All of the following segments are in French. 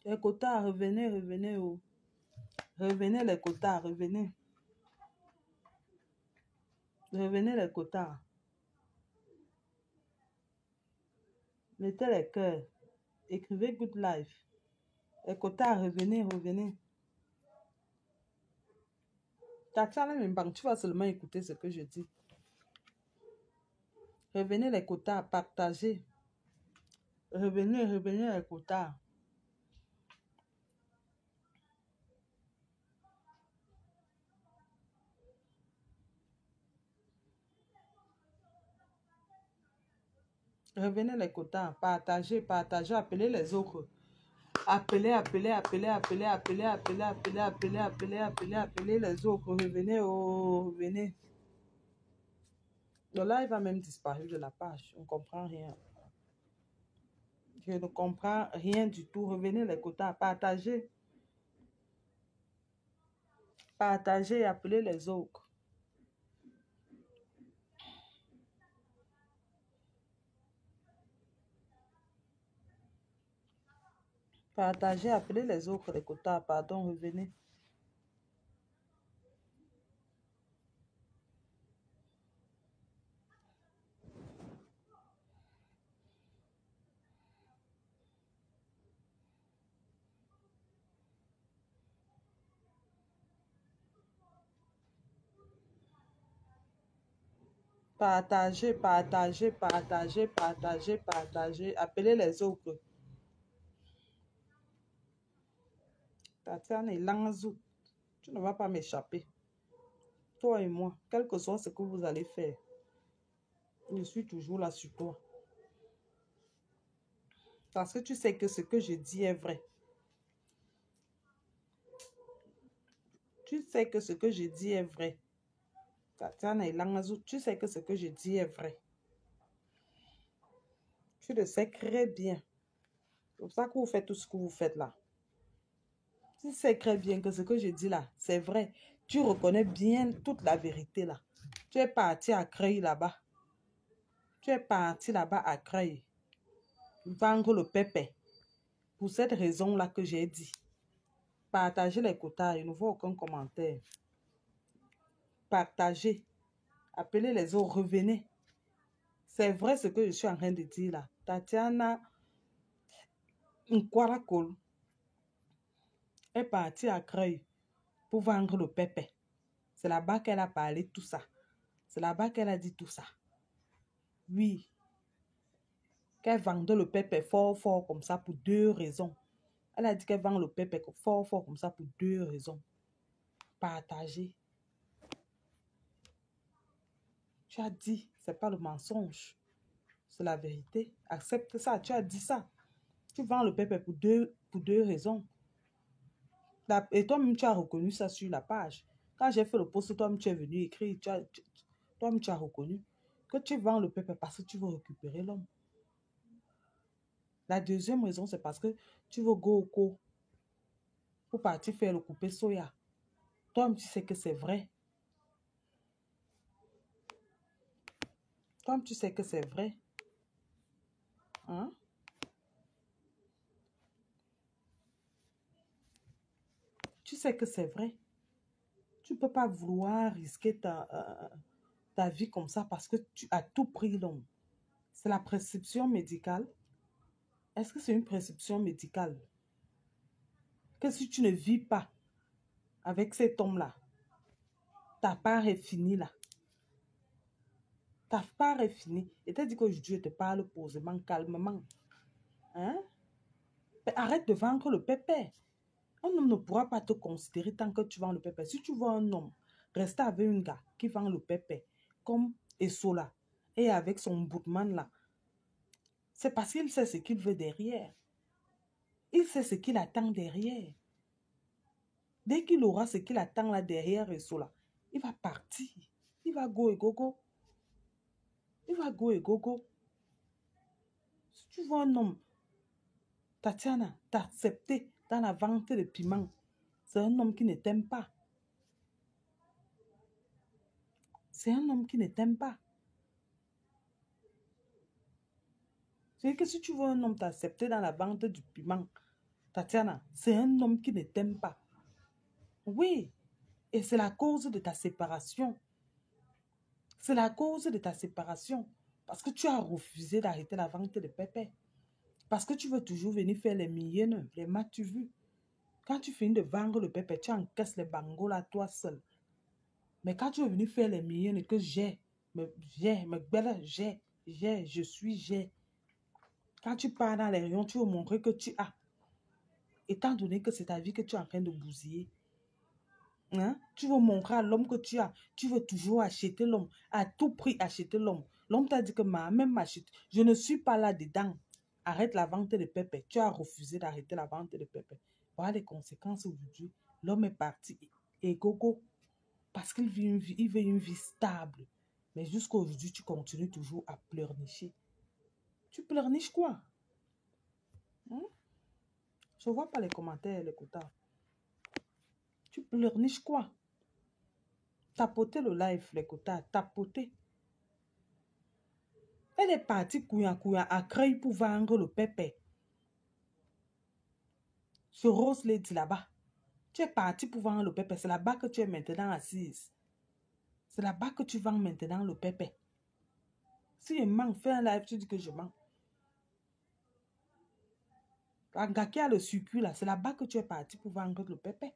Les quotas, revenez, revenez. Oh. Revenez les quotas, revenez. Revenez les quotas. Mettez les cœurs. Écrivez good life. Les quotas, revenez, revenez. Tatiana Mbang, tu vas seulement écouter ce que je dis. Revenez les quotas, partagez. Revenez, revenez les quotas. Revenez les quotas, partagez, partagez, appelez les autres. Appelez, appelez, appelez, appelez, appelez, appelez, appelez, appelez, appelez, appelez, appelez les autres. Revenez, oh, revenez. Le live a même disparu de la page. On ne comprend rien. Je ne comprends rien du tout. Revenez les quotas, partagez. Partagez, appelez les autres. Partagez, appelez les autres, les quotas, pardon, revenez. Partagez, partagez, partagez, partagez, partagez, appelez les autres. Tatiana et Langazou, tu ne vas pas m'échapper. Toi et moi, quel que soit ce que vous allez faire, je suis toujours là sur toi. Parce que tu sais que ce que je dis est vrai. Tu sais que ce que je dis est vrai. Tatiana et Langazou, tu sais que ce que je dis est vrai. Tu le sais très bien. C'est pour ça que vous faites tout ce que vous faites là. Tu sais très bien que ce que je dis là, c'est vrai. Tu reconnais bien toute la vérité là. Tu es parti à Creil là-bas. Tu es parti là-bas à Creil. Vendre le pépé. Pour cette raison-là que j'ai dit. Partagez les quotas. Je ne vois aucun commentaire. Partagez. Appelez les autres. Revenez. C'est vrai ce que je suis en train de dire là. Tatiana Nkwarakol est partie à Creil pour vendre le pépé. C'est là-bas qu'elle a parlé tout ça. C'est là-bas qu'elle a dit tout ça. Oui. Qu'elle vendait le pépé fort, fort comme ça pour deux raisons. Elle a dit qu'elle vend le pépé fort, fort comme ça pour deux raisons. Partager. Tu as dit, c'est pas le mensonge. C'est la vérité. Accepte ça. Tu as dit ça. Tu vends le pépé pour deux raisons. Et toi-même, tu as reconnu ça sur la page. Quand j'ai fait le post, toi-même, tu es venu écrire. Toi-même, tu as reconnu que tu vends le pépé parce que tu veux récupérer l'homme. La deuxième raison, c'est parce que tu veux go au co pour partir faire le coupé soya. Toi-même, tu sais que c'est vrai. Toi-même, tu sais que c'est vrai. Hein? Tu sais que c'est vrai. Tu ne peux pas vouloir risquer ta vie comme ça parce que tu as tout pris l'homme. C'est la prescription médicale. Est-ce que c'est une prescription médicale? Que si tu ne vis pas avec cet homme-là, ta part est finie là. Ta part est finie. Et t'as dit qu'aujourd'hui, je te parle posément, calmement. Hein? Mais arrête de vendre le pépé. Un homme ne pourra pas te considérer tant que tu vends le pépé. Si tu vois un homme rester avec un gars qui vend le pépé, comme Essola, et avec son bootman là, c'est parce qu'il sait ce qu'il veut derrière. Il sait ce qu'il attend derrière. Dès qu'il aura ce qu'il attend là derrière Essola, il va partir. Il va go et gogo. Il va go et gogo. Tu vois un homme, Tatiana, t'as accepté dans la vente de piment. C'est un homme qui ne t'aime pas. C'est un homme qui ne t'aime pas. C'est que si tu vois un homme t'accepter dans la vente du piment, Tatiana, c'est un homme qui ne t'aime pas. Oui, et c'est la cause de ta séparation. C'est la cause de ta séparation. Parce que tu as refusé d'arrêter la vente de pépé. Parce que tu veux toujours venir faire les miennes, les m'as-tu vu? Quand tu finis de vendre le pépé, tu encaisses les bangos là, toi seul. Mais quand tu es venu faire les miennes que j'ai, je suis. Quand tu pars dans les rayons, tu veux montrer que tu as. Étant donné que c'est ta vie que tu es en train de bousiller. Hein? Tu veux montrer à l'homme que tu as. Tu veux toujours acheter l'homme. À tout prix acheter l'homme. L'homme t'a dit que même m'achète. Je ne suis pas là-dedans. Arrête la vente de pépé. Tu as refusé d'arrêter la vente de pépé. Voilà les conséquences aujourd'hui. L'homme est parti. Et gogo. Parce qu'il vit il veut une vie stable. Mais jusqu'à aujourd'hui, tu continues toujours à pleurnicher. Tu pleurniches quoi? Hein? Je ne vois pas les commentaires, les quotas. Tu pleurniches quoi? Tapotez le live, les quotas. Tapotez. Elle est partie couillant à Creil pour vendre le pépé. Ce Rose Lady là-bas. Tu es parti pour vendre le pépé. C'est là-bas que tu es maintenant assise. C'est là-bas que tu vends maintenant le pépé. Si je mens, fais un live, tu dis que je mens. Un gars qui a le circuit là, c'est là-bas que tu es parti pour vendre le pépé.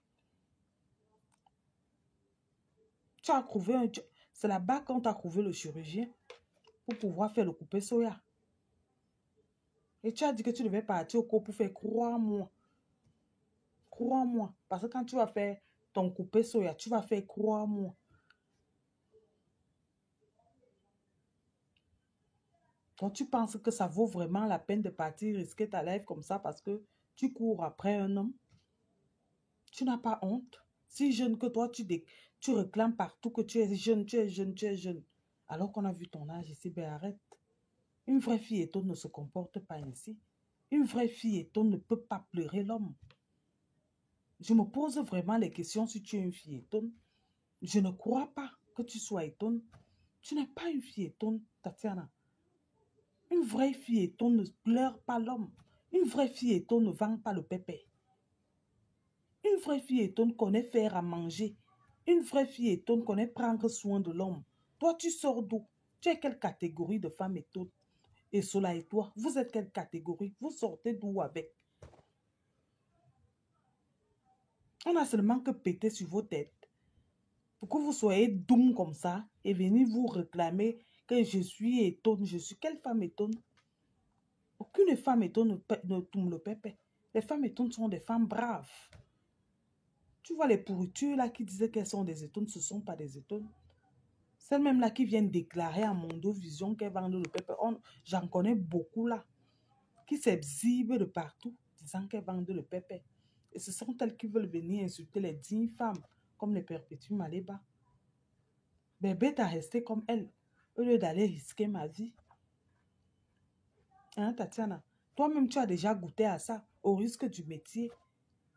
Tu as trouvé un... C'est là-bas qu'on t'a trouvé le chirurgien pour pouvoir faire le coupé soya. Et tu as dit que tu devais partir au cours pour faire, crois-moi. Crois-moi. Parce que quand tu vas faire ton coupé soya, tu vas faire, crois-moi. Donc, tu penses que ça vaut vraiment la peine de partir risquer ta life comme ça parce que tu cours après un homme? Tu n'as pas honte? Si jeune que toi, tu réclames partout que tu es jeune, tu es jeune, tu es jeune. Alors qu'on a vu ton âge ici, ben arrête. Une vraie fille étonne ne se comporte pas ainsi. Une vraie fille étonne ne peut pas pleurer l'homme. Je me pose vraiment les questions si tu es une fille étonne. Je ne crois pas que tu sois étonne. Tu n'es pas une fille étonne, Tatiana. Une vraie fille étonne ne pleure pas l'homme. Une vraie fille étonne ne vend pas le pépé. Une vraie fille étonne connaît faire à manger. Une vraie fille étonne connaît prendre soin de l'homme. Toi, tu sors d'où? Tu es quelle catégorie de femme étonne? Et cela et toi, vous êtes quelle catégorie? Vous sortez d'où avec? On a seulement que péter sur vos têtes. Pour que vous soyez doux comme ça et venir vous réclamer que je suis étonne. Je suis quelle femme étonne? Aucune femme étonne ne tourne le pépé. Les femmes étonnes sont des femmes braves. Tu vois les pourritures là qui disaient qu'elles sont des étonnes, ce ne sont pas des étonnes. Celles-mêmes là qui viennent déclarer à Mondo Vision qu'elles vendent le pépé. J'en connais beaucoup là. Qui s'exhibent de partout disant qu'elles vendent le pépé. Et ce sont elles qui veulent venir insulter les dignes femmes comme les Perpétues Maléba. Bébé t'as resté comme elle au lieu d'aller risquer ma vie. Hein, Tatiana? Toi-même, tu as déjà goûté à ça, au risque du métier.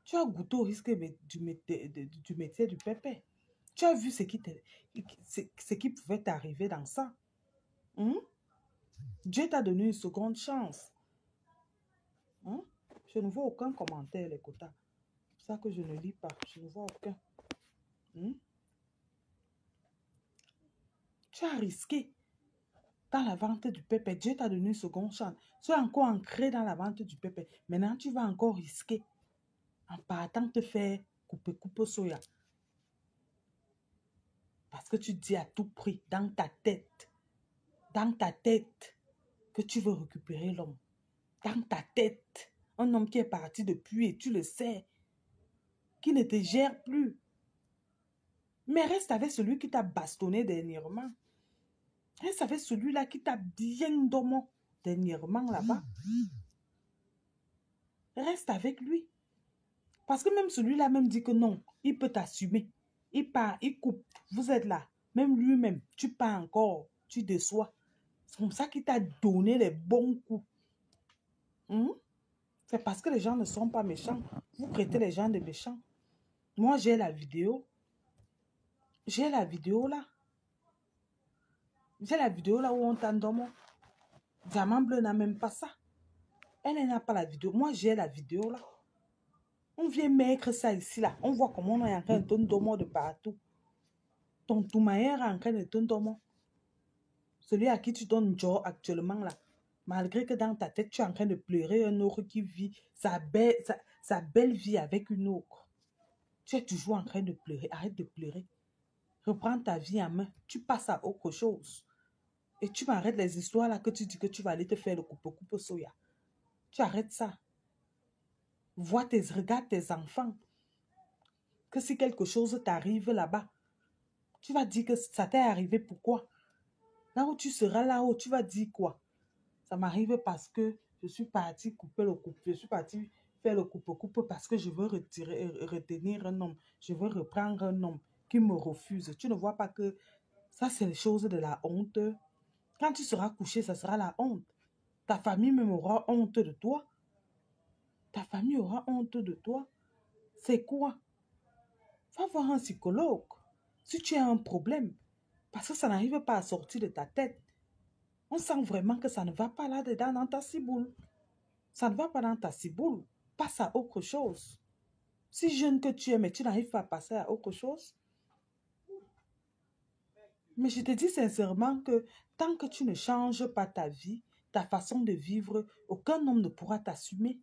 Tu as goûté au risque du métier du pépé. Tu as vu ce qui pouvait t'arriver dans ça. Hein? Dieu t'a donné une seconde chance. Hein? Je ne vois aucun commentaire, les quotas. C'est ça que je ne lis pas. Je ne vois aucun. Hein? Tu as risqué dans la vente du pépé. Dieu t'a donné une seconde chance. Tu es encore ancré dans la vente du pépé. Maintenant, tu vas encore risquer en partant te faire couper soya. Parce que tu dis à tout prix, dans ta tête, que tu veux récupérer l'homme. Dans ta tête, un homme qui est parti depuis et tu le sais, qui ne te gère plus. Mais reste avec celui qui t'a bastonné dernièrement. Reste avec celui-là qui t'a bien dormi dernièrement là-bas. Reste avec lui. Parce que même celui-là même dit que non, il peut t'assumer. Il part, il coupe. Vous êtes là. Même lui-même, tu pars encore. Tu déçois. C'est comme ça qu'il t'a donné les bons coups. Hein? C'est parce que les gens ne sont pas méchants. Vous traitez les gens de méchants. Moi, j'ai la vidéo. J'ai la vidéo là. J'ai la vidéo là où on t'endort. Diamant Bleu n'a même pas ça. Elle n'a pas la vidéo. Moi, j'ai la vidéo là. On vient mettre ça ici là. On voit comment on est en train de t'endormir de partout. Ton Toumaïr est en train de t'endormir. Celui à qui tu donnes job actuellement là. Malgré que dans ta tête, tu es en train de pleurer un autre qui vit sa belle vie avec une autre. Tu es toujours en train de pleurer. Arrête de pleurer. Reprends ta vie en main. Tu passes à autre chose. Et tu m'arrêtes les histoires là que tu dis que tu vas aller te faire le coupe soya. Tu arrêtes ça. Regarde tes enfants. Que si quelque chose t'arrive là-bas, tu vas dire que ça t'est arrivé pourquoi? Là où tu seras là-haut, tu vas dire quoi? Ça m'arrive parce que je suis partie couper le coupe. Je suis partie faire le coupe parce que je veux retenir un homme. Je veux reprendre un homme qui me refuse. Tu ne vois pas que ça, c'est les choses de la honte. Quand tu seras couché, ça sera la honte. Ta famille même aura honte de toi. Ta famille aura honte de toi. C'est quoi? Va voir un psychologue. Si tu as un problème, parce que ça n'arrive pas à sortir de ta tête. On sent vraiment que ça ne va pas là-dedans dans ta ciboule. Ça ne va pas dans ta ciboule. Passe à autre chose. Si jeune que tu es, mais tu n'arrives pas à passer à autre chose. Mais je te dis sincèrement que tant que tu ne changes pas ta vie, ta façon de vivre, aucun homme ne pourra t'assumer.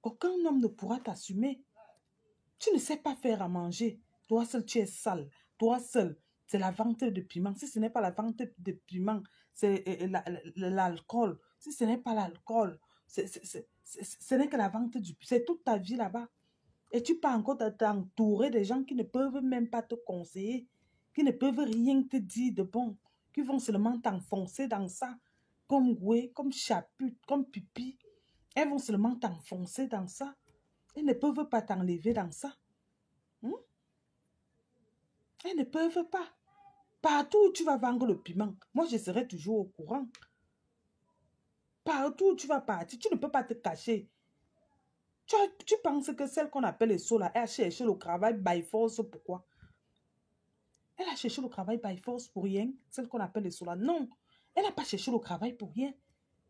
Aucun homme ne pourra t'assumer. Tu ne sais pas faire à manger. Toi seul, tu es sale. Toi seul, c'est la vente de piment. Si ce n'est pas la vente de piment, c'est l'alcool. Si ce n'est pas l'alcool, ce n'est que la vente du... C'est toute ta vie là-bas. Et tu peux encore t'entourer des gens qui ne peuvent même pas te conseiller, qui ne peuvent rien te dire de bon, qui vont seulement t'enfoncer dans ça, comme Goué, comme Chaput, comme Pipi. Elles vont seulement t'enfoncer dans ça. Elles ne peuvent pas t'enlever dans ça. Elles ne peuvent pas. Partout où tu vas vendre le piment, moi je serai toujours au courant. Partout où tu vas partir, tu ne peux pas te cacher. Tu penses que celle qu'on appelle les Sola, elle a cherché le travail by force, pourquoi? Elle a cherché le travail by force pour rien, celle qu'on appelle les Sola. Non, elle n'a pas cherché le travail pour rien.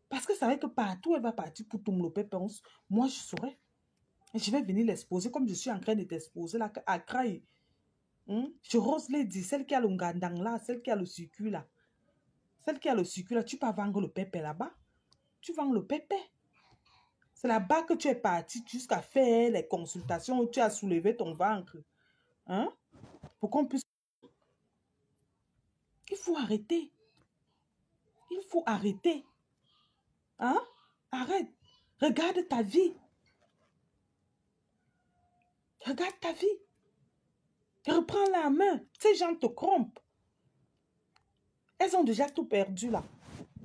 Parce que c'est vrai que partout elle va partir pour Tumlope, moi je saurais. Et je vais venir l'exposer comme je suis en train de t'exposer là à Kraï. Je rose les dit, celle qui a le ngandang là, celle qui a le sucre là. Celle qui a le sucre là, tu peux vendre le pépé là-bas. Tu vends le pépé. C'est là-bas que tu es parti jusqu'à faire les consultations où tu as soulevé ton ventre. Hein? Pour qu'on puisse... Il faut arrêter. Il faut arrêter. Hein? Arrête. Regarde ta vie. Regarde ta vie. Reprends la main. Ces gens te trompent. Elles ont déjà tout perdu là.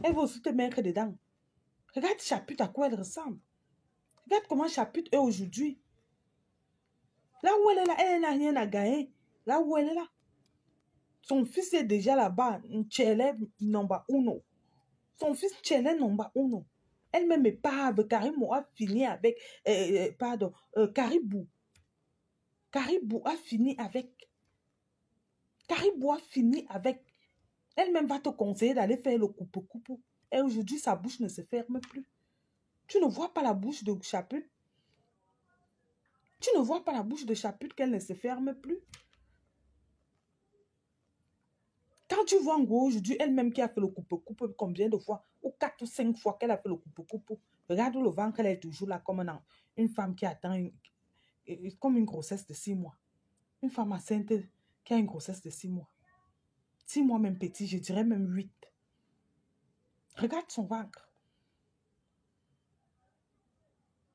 Elles vont aussi te mettre dedans. Regarde Chaput à quoi elle ressemble. Regarde comment Chaput est aujourd'hui. Là où elle est là, elle n'a rien à gagner. Là où elle est là. Son fils est déjà là-bas. Tchele nomba uno. Son fils Tchele nomba uno. Elle-même est pas. Caribou a fini avec. Caribou. Caribou a fini avec. Caribou a fini avec. Elle-même va te conseiller d'aller faire le coupe-coupe. Et aujourd'hui, sa bouche ne se ferme plus. Tu ne vois pas la bouche de Chaput. Tu ne vois pas la bouche de Chaput qu'elle ne se ferme plus. Quand tu vois en gros aujourd'hui, elle-même qui a fait le coupe-coupe combien de fois, ou 4 ou 5 fois qu'elle a fait le coupe-coupe, regarde le ventre, elle est toujours là comme une femme qui attend comme une grossesse de 6 mois. Une femme enceinte qui a une grossesse de 6 mois. 6 mois même petit, je dirais même 8. Regarde son ventre.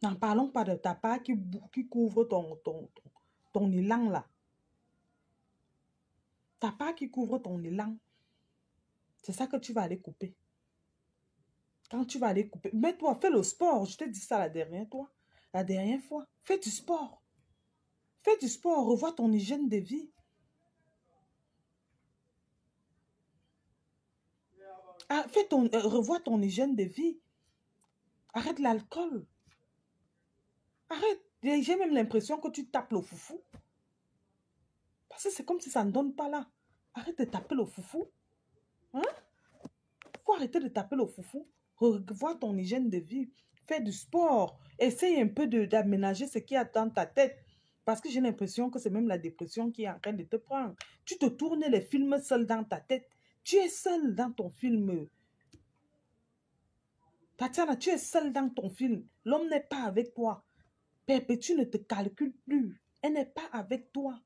N'en parlons pas de ta part qui couvre ton élan là. Ta part qui couvre ton élan. C'est ça que tu vas aller couper. Quand tu vas aller couper, mets-toi, fais le sport. Je te dis ça la dernière fois. Fais du sport. Fais du sport, revois ton hygiène de vie. Ah, revois ton hygiène de vie. Arrête l'alcool. Arrête. J'ai même l'impression que tu tapes le foufou. Parce que c'est comme si ça ne donne pas là. Arrête de taper le foufou. Hein? Faut arrêter de taper le foufou. Revois ton hygiène de vie. Fais du sport. Essaye un peu d'aménager ce qu'il y a dans ta tête. Parce que j'ai l'impression que c'est même la dépression qui est en train de te prendre. Tu te tournes les films seul dans ta tête. Tu es seul dans ton film. Tatiana, tu es seul dans ton film. L'homme n'est pas avec toi. Perpétue ne te calcule plus. Elle n'est pas avec toi.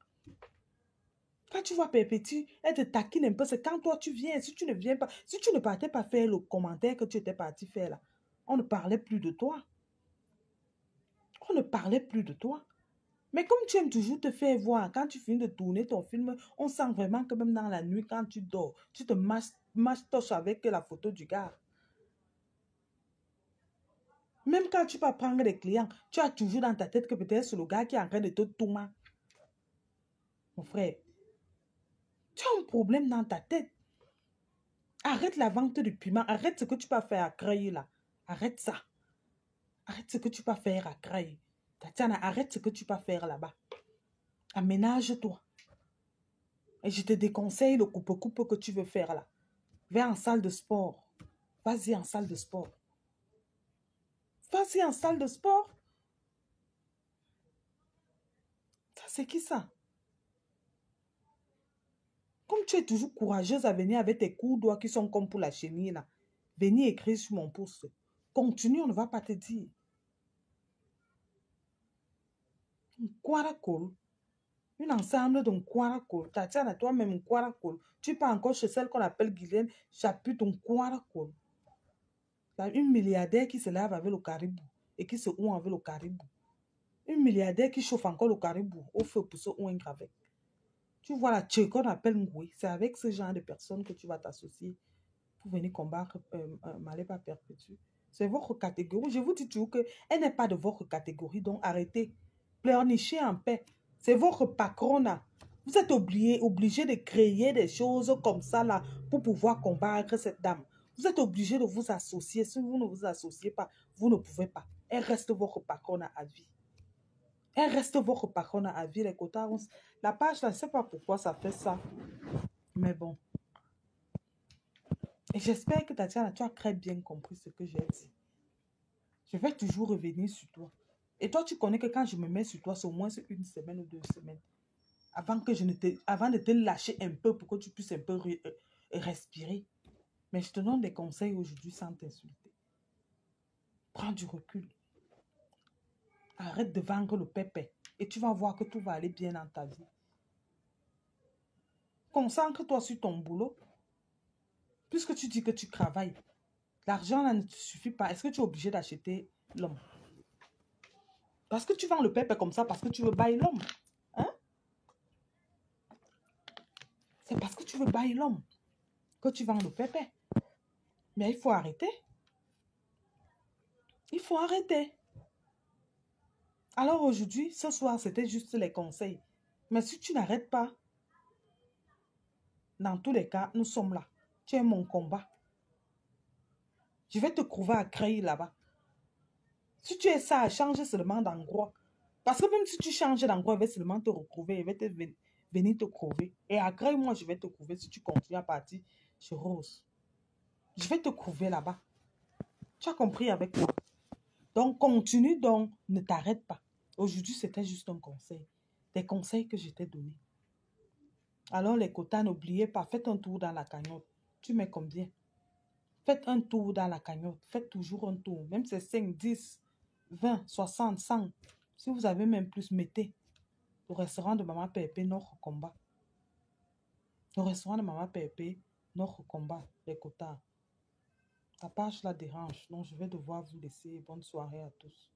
Quand tu vois Perpétue, elle te taquine un peu. C'est quand toi tu viens. Si tu ne viens pas, si tu ne partais pas faire le commentaire que tu étais parti faire là, on ne parlait plus de toi. On ne parlait plus de toi. Mais comme tu aimes toujours te faire voir, quand tu finis de tourner ton film, on sent vraiment que même dans la nuit, quand tu dors, tu te mastoches avec la photo du gars. Même quand tu vas prendre des clients, tu as toujours dans ta tête que peut-être c'est le gars qui est en train de te tourner. Mon frère, tu as un problème dans ta tête. Arrête la vente du piment. Arrête ce que tu peux faire à Craï là. Arrête ça. Arrête ce que tu peux faire à Craï. Tatiana, arrête ce que tu peux faire là-bas. Aménage-toi. Et je te déconseille le coupe-coupe que tu veux faire là. Va en salle de sport. Vas-y en salle de sport. Vas-y en salle de sport. Ça, c'est qui ça? Comme tu es toujours courageuse à venir avec tes coups doigts qui sont comme pour la chenille là. Venir écrire sur mon pouce. Continue, on ne va pas te dire. Quaracol. Un ensemble d'un quaracol. Tatiana, toi-même, un quaracol. Tu pars encore chez celle qu'on appelle Guylaine. J'appuie ton quaracol. Une milliardaire qui se lave avec le caribou et qui se ouvre avec le caribou. Une milliardaire qui chauffe encore le caribou au feu pour se ouvrir avec. Tu vois la tche qu'on appelle Ngoué. C'est avec ce genre de personnes que tu vas t'associer pour venir combattre Malépa Perpétue. C'est votre catégorie. Je vous dis toujours qu'elle n'est pas de votre catégorie, donc arrêtez. Pleurnichez en paix. C'est votre patrona. Vous êtes obligé de créer des choses comme ça là pour pouvoir combattre cette dame. Vous êtes obligé de vous associer. Si vous ne vous associez pas, vous ne pouvez pas. Elle reste votre patrona à vie. Elle reste votre patrona à vie, les quotas. La page là, je ne sais pas pourquoi ça fait ça. Mais bon. Et j'espère que Tatiana, tu as très bien compris ce que j'ai dit. Je vais toujours revenir sur toi. Et toi, tu connais que quand je me mets sur toi, c'est au moins une semaine ou 2 semaines. Avant de te lâcher un peu pour que tu puisses un peu respirer. Mais je te donne des conseils aujourd'hui sans t'insulter. Prends du recul. Arrête de vendre le pépé. Et tu vas voir que tout va aller bien dans ta vie. Concentre-toi sur ton boulot. Puisque tu dis que tu travailles, l'argent là ne te suffit pas. Est-ce que tu es obligé d'acheter l'homme? Parce que tu vends le pépé comme ça, parce que tu veux bailler l'homme. Hein? C'est parce que tu veux bailler l'homme que tu vends le pépé. Mais il faut arrêter. Il faut arrêter. Alors aujourd'hui, ce soir, c'était juste les conseils. Mais si tu n'arrêtes pas, dans tous les cas, nous sommes là. Tu es mon combat. Je vais te trouver à créer là-bas. Si tu es ça, change seulement d'endroit. Parce que même si tu changes d'endroit, il va seulement te retrouver. Il va venir te trouver. Et à Créy, moi, je vais te trouver si tu continues à partir chez Rose. Je vais te trouver là-bas. Tu as compris avec moi. Donc, continue donc. Ne t'arrête pas. Aujourd'hui, c'était juste un conseil. Des conseils que je t'ai donnés. Alors, les quotas, n'oubliez pas, faites un tour dans la cagnotte. Tu mets combien? Faites un tour dans la cagnotte. Faites toujours un tour. Même si c'est 5, 10, 20, 60, 100. Si vous avez même plus, mettez. Le restaurant de Maman Pépé, notre combat. Le restaurant de Maman Pépé, notre combat, les quotas. La page la dérange. Donc, je vais devoir vous laisser. Bonne soirée à tous.